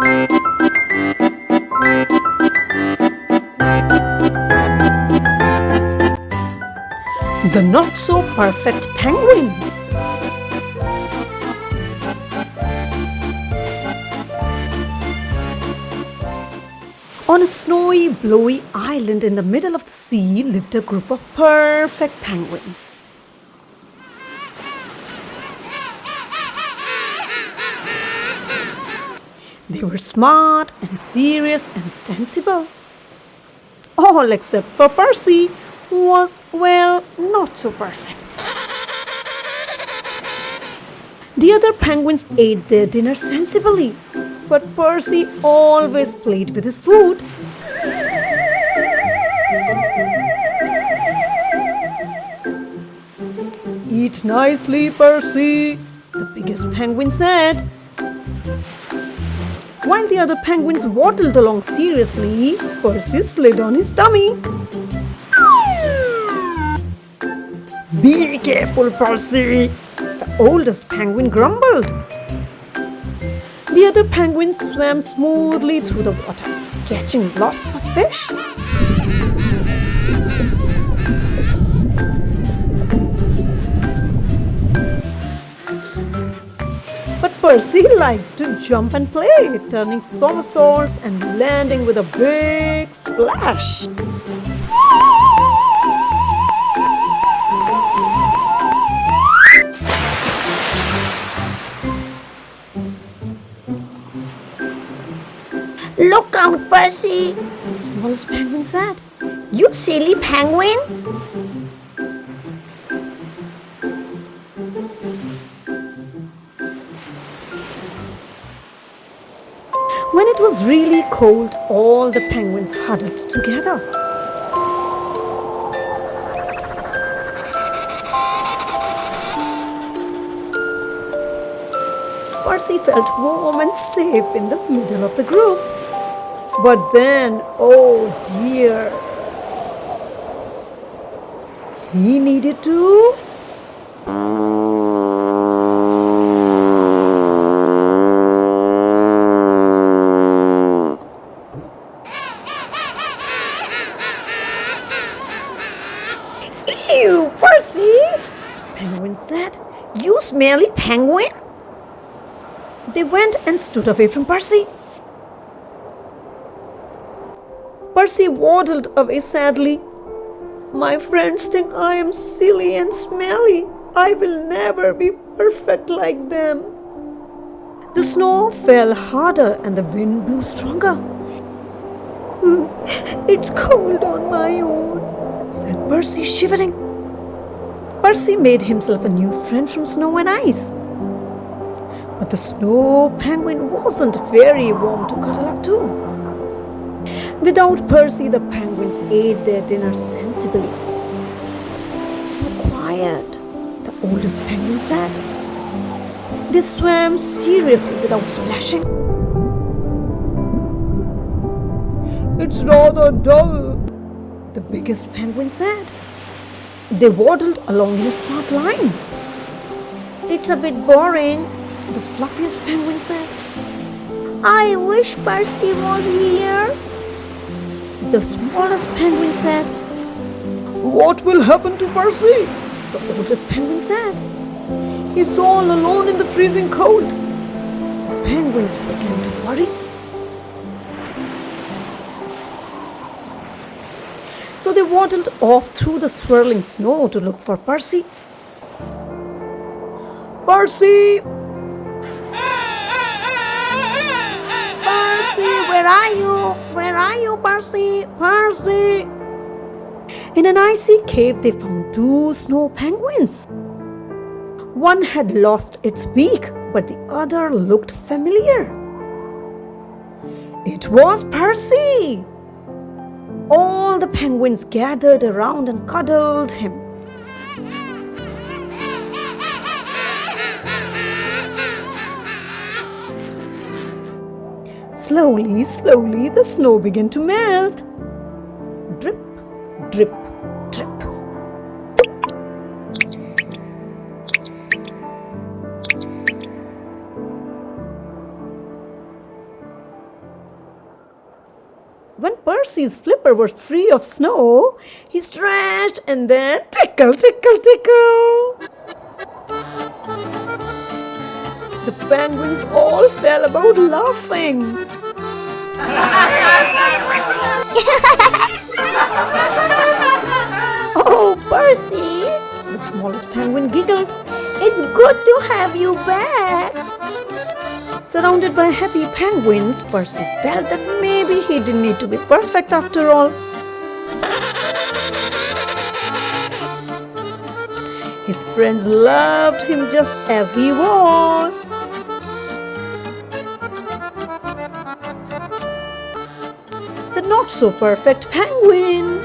The not-so-perfect penguin. On a snowy, blowy island in the middle of the sea lived a group of perfect penguins. They were smart and serious and sensible. All except for Percy, who was, well, not so perfect. The other penguins ate their dinner sensibly, but Percy always played with his food. "Eat nicely, Percy," the biggest penguin said. While the other penguins waddled along seriously, Percy slid on his tummy. "Be careful, Percy," the oldest penguin grumbled. The other penguins swam smoothly through the water, catching lots of fish. But Percy liked to jump and play, turning somersaults and landing with a big splash. "Look out, Percy," The smallest penguin said. "you silly penguin." When it was really cold, all the penguins huddled together. Percy felt warm and safe in the middle of the group. But then, oh dear, he needed to "Ew, Percy," Penguin said. "you smelly penguin." They went and stood away from Percy. Percy waddled away sadly. "My friends think I am silly and smelly. I will never be perfect like them." The snow fell harder and the wind blew stronger. "It's cold on my own," said Percy, shivering. Percy made himself a new friend from snow and ice. But the snow penguin wasn't very warm to cuddle up to. Without Percy, the penguins ate their dinner sensibly. "So quiet," the oldest penguin said. They swam seriously without splashing. "It's rather dull," the biggest penguin said. They waddled along in a smart line. "It's a bit boring," the fluffiest penguin said. "I wish Percy was here." The smallest penguin said. "What will happen to Percy?" the oldest penguin said. "He's all alone in the freezing cold." The penguins began to worry. So they waddled off through the swirling snow to look for Percy. "Percy! "Percy, where are you? Where are you, Percy? Percy!" In an icy cave, they found two snow penguins. One had lost its beak, but the other looked familiar. It was Percy! All the penguins gathered around and cuddled him. Slowly, slowly, the snow began to melt. Drip, drip, drip. When Percy's flipper was free of snow, he stretched and then tickle, tickle, tickle. The penguins all fell about laughing. Oh, Percy, The smallest penguin giggled. it's good to have you back. Surrounded by happy penguins, Percy felt that maybe he didn't need to be perfect after all. His friends loved him just as he was. The not so perfect penguin.